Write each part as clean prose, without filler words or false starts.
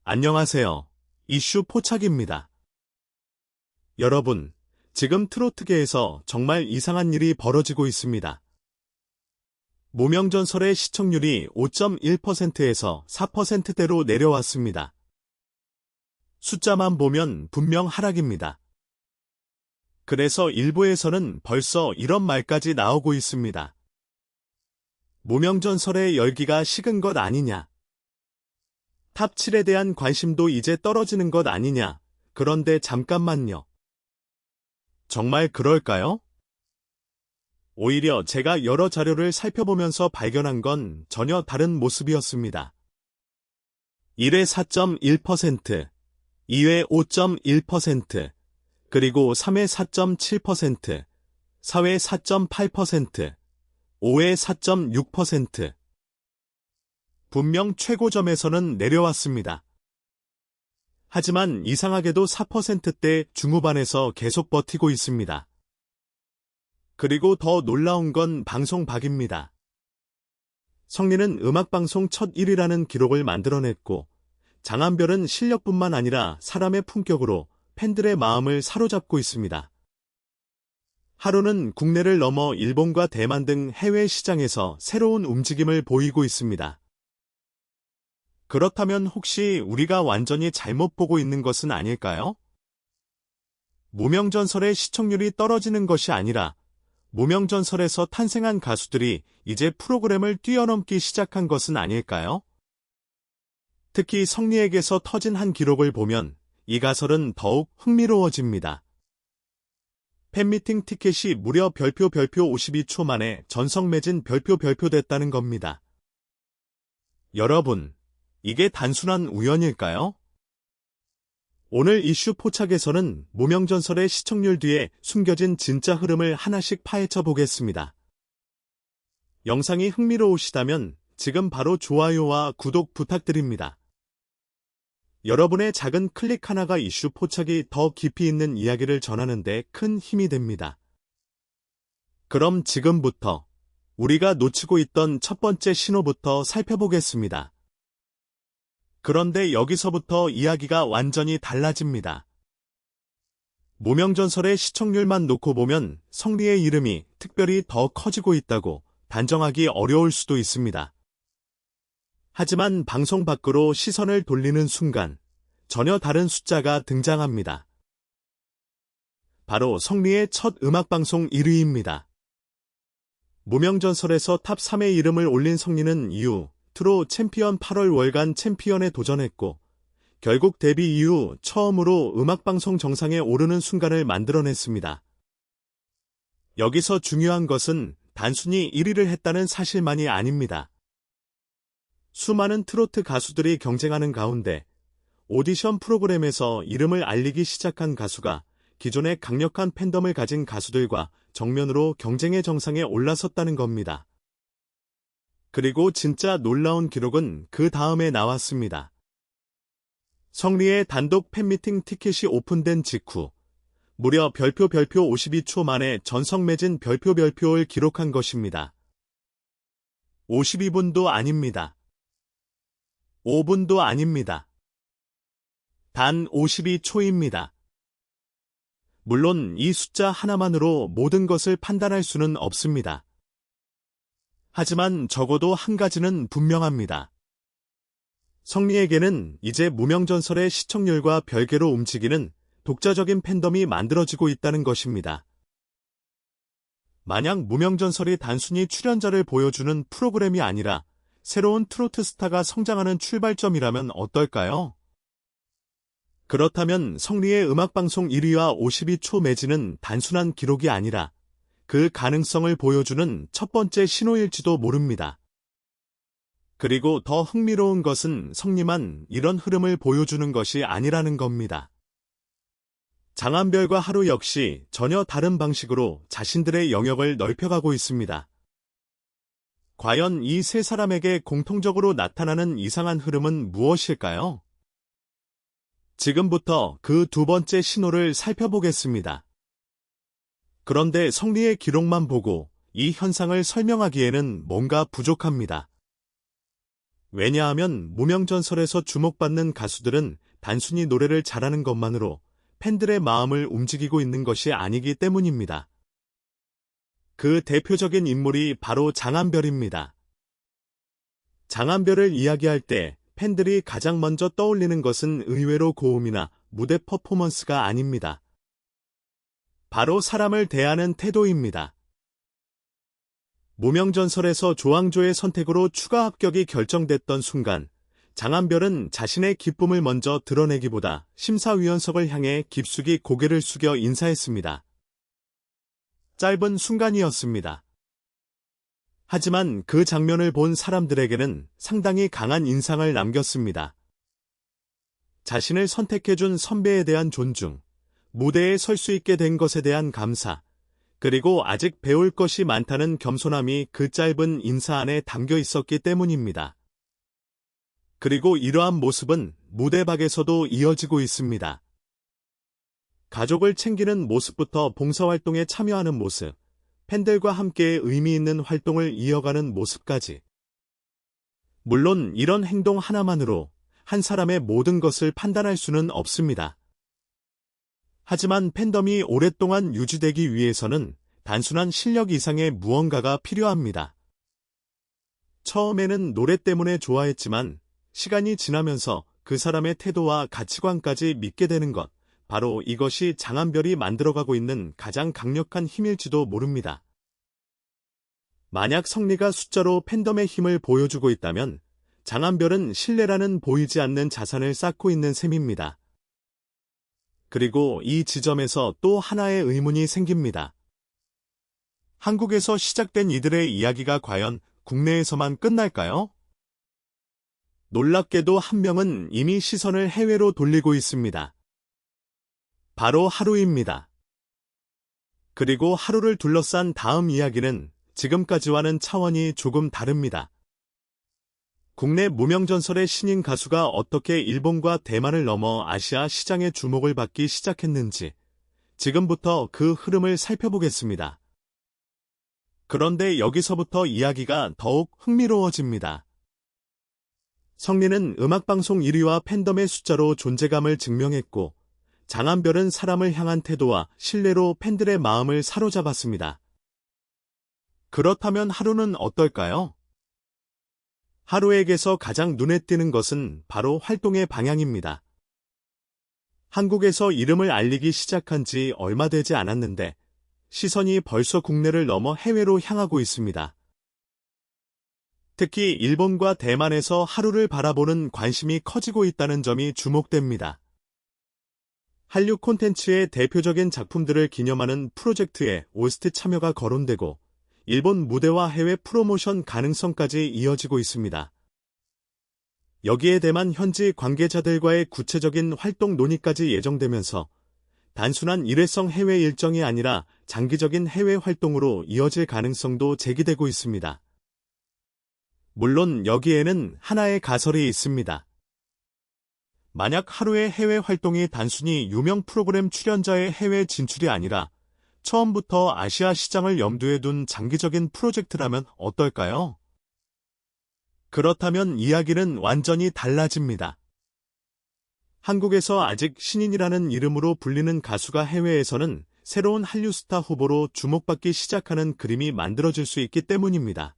안녕하세요. 이슈 포착입니다. 여러분, 지금 트로트계에서 정말 이상한 일이 벌어지고 있습니다. 무명전설의 시청률이 5.1%에서 4%대로 내려왔습니다. 숫자만 보면 분명 하락입니다. 그래서 일부에서는 벌써 이런 말까지 나오고 있습니다. 무명전설의 열기가 식은 것 아니냐. 탑7에 대한 관심도 이제 떨어지는 것 아니냐. 그런데 잠깐만요. 정말 그럴까요? 오히려 제가 여러 자료를 살펴보면서 발견한 건 전혀 다른 모습이었습니다. 1회 4.1%, 2회 5.1%, 그리고 3회 4.7%, 4회 4.8%, 5회 4.6%. 분명 최고점에서는 내려왔습니다. 하지만 이상하게도 4%대 중후반에서 계속 버티고 있습니다. 그리고 더 놀라운 건 방송박입니다. 성리는 음악방송 첫 1위라는 기록을 만들어냈고, 장한별은 실력뿐만 아니라 사람의 품격으로 팬들의 마음을 사로잡고 있습니다. 하루는 국내를 넘어 일본과 대만 등 해외 시장에서 새로운 움직임을 보이고 있습니다. 그렇다면 혹시 우리가 완전히 잘못 보고 있는 것은 아닐까요? 무명전설의 시청률이 떨어지는 것이 아니라 무명전설에서 탄생한 가수들이 이제 프로그램을 뛰어넘기 시작한 것은 아닐까요? 특히 성리에게서 터진 한 기록을 보면 이 가설은 더욱 흥미로워집니다. 팬미팅 티켓이 무려 별표 52초 만에 전성 매진 별표 됐다는 겁니다. 여러분, 이게 단순한 우연일까요? 오늘 이슈 포착에서는 무명전설의 시청률 뒤에 숨겨진 진짜 흐름을 하나씩 파헤쳐 보겠습니다. 영상이 흥미로우시다면 지금 바로 좋아요와 구독 부탁드립니다. 여러분의 작은 클릭 하나가 이슈 포착이 더 깊이 있는 이야기를 전하는 데 큰 힘이 됩니다. 그럼 지금부터 우리가 놓치고 있던 첫 번째 신호부터 살펴보겠습니다. 그런데 여기서부터 이야기가 완전히 달라집니다. 무명전설의 시청률만 놓고 보면 성리의 이름이 특별히 더 커지고 있다고 단정하기 어려울 수도 있습니다. 하지만 방송 밖으로 시선을 돌리는 순간 전혀 다른 숫자가 등장합니다. 바로 성리의 첫 음악방송 1위입니다. 무명전설에서 탑 3의 이름을 올린 성리는 이후 트로 챔피언 8월 월간 챔피언에 도전했고 결국 데뷔 이후 처음으로 음악방송 정상에 오르는 순간을 만들어냈습니다. 여기서 중요한 것은 단순히 1위를 했다는 사실만이 아닙니다. 수많은 트로트 가수들이 경쟁하는 가운데 오디션 프로그램에서 이름을 알리기 시작한 가수가 기존의 강력한 팬덤을 가진 가수들과 정면으로 경쟁의 정상에 올라섰다는 겁니다. 그리고 진짜 놀라운 기록은 그 다음에 나왔습니다. 성리의 단독 팬미팅 티켓이 오픈된 직후 무려 별표 52초 만에 전성 매진 별표를 기록한 것입니다. 52분도 아닙니다. 5분도 아닙니다. 단 52초입니다. 물론 이 숫자 하나만으로 모든 것을 판단할 수는 없습니다. 하지만 적어도 한 가지는 분명합니다. 성리에게는 이제 무명전설의 시청률과 별개로 움직이는 독자적인 팬덤이 만들어지고 있다는 것입니다. 만약 무명전설이 단순히 출연자를 보여주는 프로그램이 아니라 새로운 트로트 스타가 성장하는 출발점이라면 어떨까요? 그렇다면 성리의 음악방송 1위와 52초 매진은 단순한 기록이 아니라 그 가능성을 보여주는 첫 번째 신호일지도 모릅니다. 그리고 더 흥미로운 것은 성리만 이런 흐름을 보여주는 것이 아니라는 겁니다. 장한별과 하루 역시 전혀 다른 방식으로 자신들의 영역을 넓혀가고 있습니다. 과연 이 세 사람에게 공통적으로 나타나는 이상한 흐름은 무엇일까요? 지금부터 그 두 번째 신호를 살펴보겠습니다. 그런데 성리의 기록만 보고 이 현상을 설명하기에는 뭔가 부족합니다. 왜냐하면 무명전설에서 주목받는 가수들은 단순히 노래를 잘하는 것만으로 팬들의 마음을 움직이고 있는 것이 아니기 때문입니다. 그 대표적인 인물이 바로 장한별입니다. 장한별을 이야기할 때 팬들이 가장 먼저 떠올리는 것은 의외로 고음이나 무대 퍼포먼스가 아닙니다. 바로 사람을 대하는 태도입니다. 무명전설에서 조항조의 선택으로 추가 합격이 결정됐던 순간, 장한별은 자신의 기쁨을 먼저 드러내기보다 심사위원석을 향해 깊숙이 고개를 숙여 인사했습니다. 짧은 순간이었습니다. 하지만 그 장면을 본 사람들에게는 상당히 강한 인상을 남겼습니다. 자신을 선택해준 선배에 대한 존중, 무대에 설 수 있게 된 것에 대한 감사, 그리고 아직 배울 것이 많다는 겸손함이 그 짧은 인사 안에 담겨 있었기 때문입니다. 그리고 이러한 모습은 무대 밖에서도 이어지고 있습니다. 가족을 챙기는 모습부터 봉사활동에 참여하는 모습, 팬들과 함께 의미 있는 활동을 이어가는 모습까지. 물론 이런 행동 하나만으로 한 사람의 모든 것을 판단할 수는 없습니다. 하지만 팬덤이 오랫동안 유지되기 위해서는 단순한 실력 이상의 무언가가 필요합니다. 처음에는 노래 때문에 좋아했지만 시간이 지나면서 그 사람의 태도와 가치관까지 믿게 되는 것, 바로 이것이 장한별이 만들어가고 있는 가장 강력한 힘일지도 모릅니다. 만약 성리가 숫자로 팬덤의 힘을 보여주고 있다면 장한별은 신뢰라는 보이지 않는 자산을 쌓고 있는 셈입니다. 그리고 이 지점에서 또 하나의 의문이 생깁니다. 한국에서 시작된 이들의 이야기가 과연 국내에서만 끝날까요? 놀랍게도 한 명은 이미 시선을 해외로 돌리고 있습니다. 바로 하루입니다. 그리고 하루를 둘러싼 다음 이야기는 지금까지와는 차원이 조금 다릅니다. 국내 무명전설의 신인 가수가 어떻게 일본과 대만을 넘어 아시아 시장의 주목을 받기 시작했는지 지금부터 그 흐름을 살펴보겠습니다. 그런데 여기서부터 이야기가 더욱 흥미로워집니다. 성리는 음악방송 1위와 팬덤의 숫자로 존재감을 증명했고, 장한별은 사람을 향한 태도와 신뢰로 팬들의 마음을 사로잡았습니다. 그렇다면 하루는 어떨까요? 하루에게서 가장 눈에 띄는 것은 바로 활동의 방향입니다. 한국에서 이름을 알리기 시작한 지 얼마 되지 않았는데 시선이 벌써 국내를 넘어 해외로 향하고 있습니다. 특히 일본과 대만에서 하루를 바라보는 관심이 커지고 있다는 점이 주목됩니다. 한류 콘텐츠의 대표적인 작품들을 기념하는 프로젝트에 OST 참여가 거론되고 일본 무대와 해외 프로모션 가능성까지 이어지고 있습니다. 여기에 대만 현지 관계자들과의 구체적인 활동 논의까지 예정되면서 단순한 일회성 해외 일정이 아니라 장기적인 해외 활동으로 이어질 가능성도 제기되고 있습니다. 물론 여기에는 하나의 가설이 있습니다. 만약 하루의 해외 활동이 단순히 유명 프로그램 출연자의 해외 진출이 아니라 처음부터 아시아 시장을 염두에 둔 장기적인 프로젝트라면 어떨까요? 그렇다면 이야기는 완전히 달라집니다. 한국에서 아직 신인이라는 이름으로 불리는 가수가 해외에서는 새로운 한류 스타 후보로 주목받기 시작하는 그림이 만들어질 수 있기 때문입니다.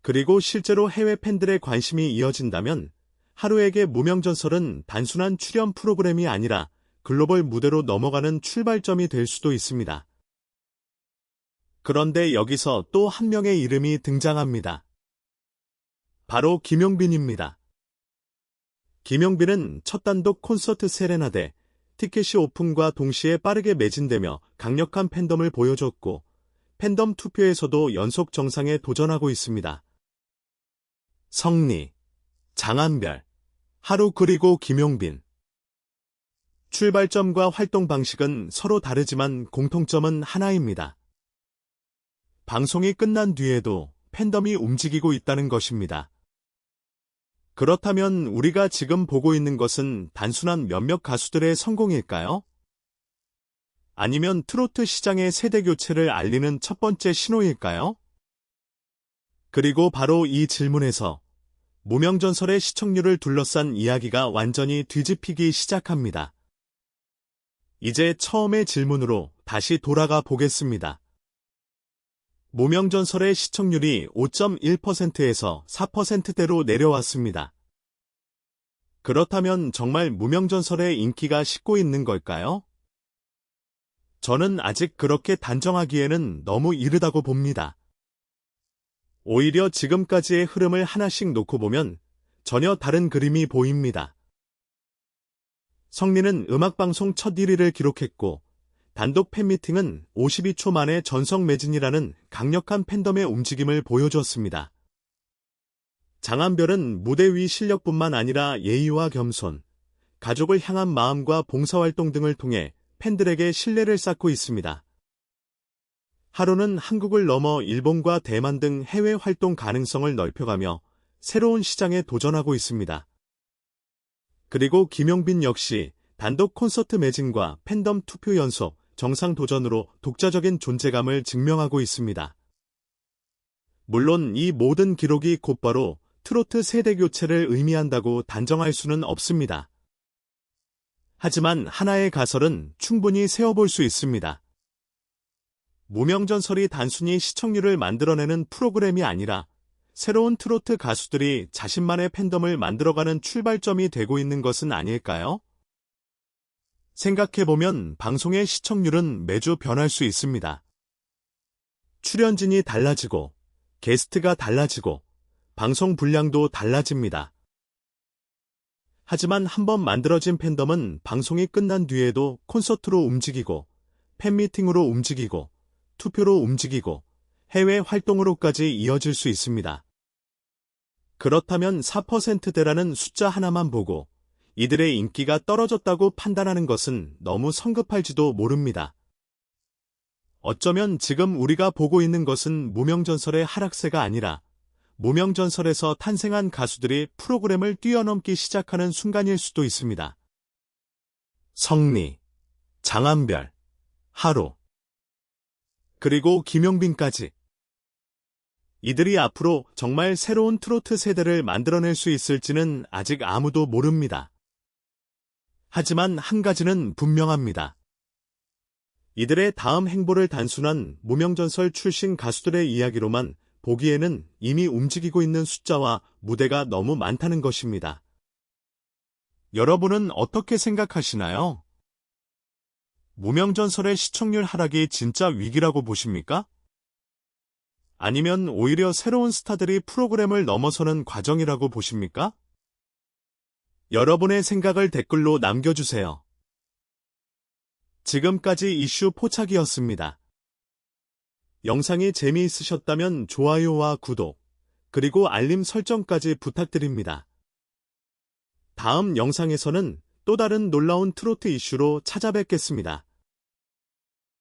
그리고 실제로 해외 팬들의 관심이 이어진다면 하루에게 무명전설은 단순한 출연 프로그램이 아니라 글로벌 무대로 넘어가는 출발점이 될 수도 있습니다. 그런데 여기서 또 한 명의 이름이 등장합니다. 바로 김용빈입니다. 김용빈은 첫 단독 콘서트 세레나데, 티켓이 오픈과 동시에 빠르게 매진되며 강력한 팬덤을 보여줬고 팬덤 투표에서도 연속 정상에 도전하고 있습니다. 성리, 장한별, 하루 그리고 김용빈. 출발점과 활동 방식은 서로 다르지만 공통점은 하나입니다. 방송이 끝난 뒤에도 팬덤이 움직이고 있다는 것입니다. 그렇다면 우리가 지금 보고 있는 것은 단순한 몇몇 가수들의 성공일까요? 아니면 트로트 시장의 세대 교체를 알리는 첫 번째 신호일까요? 그리고 바로 이 질문에서 무명전설의 시청률을 둘러싼 이야기가 완전히 뒤집히기 시작합니다. 이제 처음의 질문으로 다시 돌아가 보겠습니다. 무명전설의 시청률이 5.1%에서 4%대로 내려왔습니다. 그렇다면 정말 무명전설의 인기가 식고 있는 걸까요? 저는 아직 그렇게 단정하기에는 너무 이르다고 봅니다. 오히려 지금까지의 흐름을 하나씩 놓고 보면 전혀 다른 그림이 보입니다. 성리는 음악방송 첫 1위를 기록했고 단독 팬미팅은 52초 만에 전성 매진이라는 강력한 팬덤의 움직임을 보여주었습니다. 장한별은 무대 위 실력뿐만 아니라 예의와 겸손, 가족을 향한 마음과 봉사활동 등을 통해 팬들에게 신뢰를 쌓고 있습니다. 하루는 한국을 넘어 일본과 대만 등 해외 활동 가능성을 넓혀가며 새로운 시장에 도전하고 있습니다. 그리고 김용빈 역시 단독 콘서트 매진과 팬덤 투표 연속, 정상 도전으로 독자적인 존재감을 증명하고 있습니다. 물론 이 모든 기록이 곧바로 트로트 세대 교체를 의미한다고 단정할 수는 없습니다. 하지만 하나의 가설은 충분히 세워볼 수 있습니다. 무명전설이 단순히 시청률을 만들어내는 프로그램이 아니라 새로운 트로트 가수들이 자신만의 팬덤을 만들어가는 출발점이 되고 있는 것은 아닐까요? 생각해보면 방송의 시청률은 매주 변할 수 있습니다. 출연진이 달라지고, 게스트가 달라지고, 방송 분량도 달라집니다. 하지만 한번 만들어진 팬덤은 방송이 끝난 뒤에도 콘서트로 움직이고, 팬미팅으로 움직이고, 투표로 움직이고, 해외 활동으로까지 이어질 수 있습니다. 그렇다면 4%대라는 숫자 하나만 보고 이들의 인기가 떨어졌다고 판단하는 것은 너무 성급할지도 모릅니다. 어쩌면 지금 우리가 보고 있는 것은 무명전설의 하락세가 아니라 무명전설에서 탄생한 가수들이 프로그램을 뛰어넘기 시작하는 순간일 수도 있습니다. 성리, 장한별, 하루, 그리고 김용빈까지. 이들이 앞으로 정말 새로운 트로트 세대를 만들어낼 수 있을지는 아직 아무도 모릅니다. 하지만 한 가지는 분명합니다. 이들의 다음 행보를 단순한 무명전설 출신 가수들의 이야기로만 보기에는 이미 움직이고 있는 숫자와 무대가 너무 많다는 것입니다. 여러분은 어떻게 생각하시나요? 무명전설의 시청률 하락이 진짜 위기라고 보십니까? 아니면 오히려 새로운 스타들이 프로그램을 넘어서는 과정이라고 보십니까? 여러분의 생각을 댓글로 남겨주세요. 지금까지 이슈 포착이었습니다. 영상이 재미있으셨다면 좋아요와 구독, 그리고 알림 설정까지 부탁드립니다. 다음 영상에서는 또 다른 놀라운 트로트 이슈로 찾아뵙겠습니다.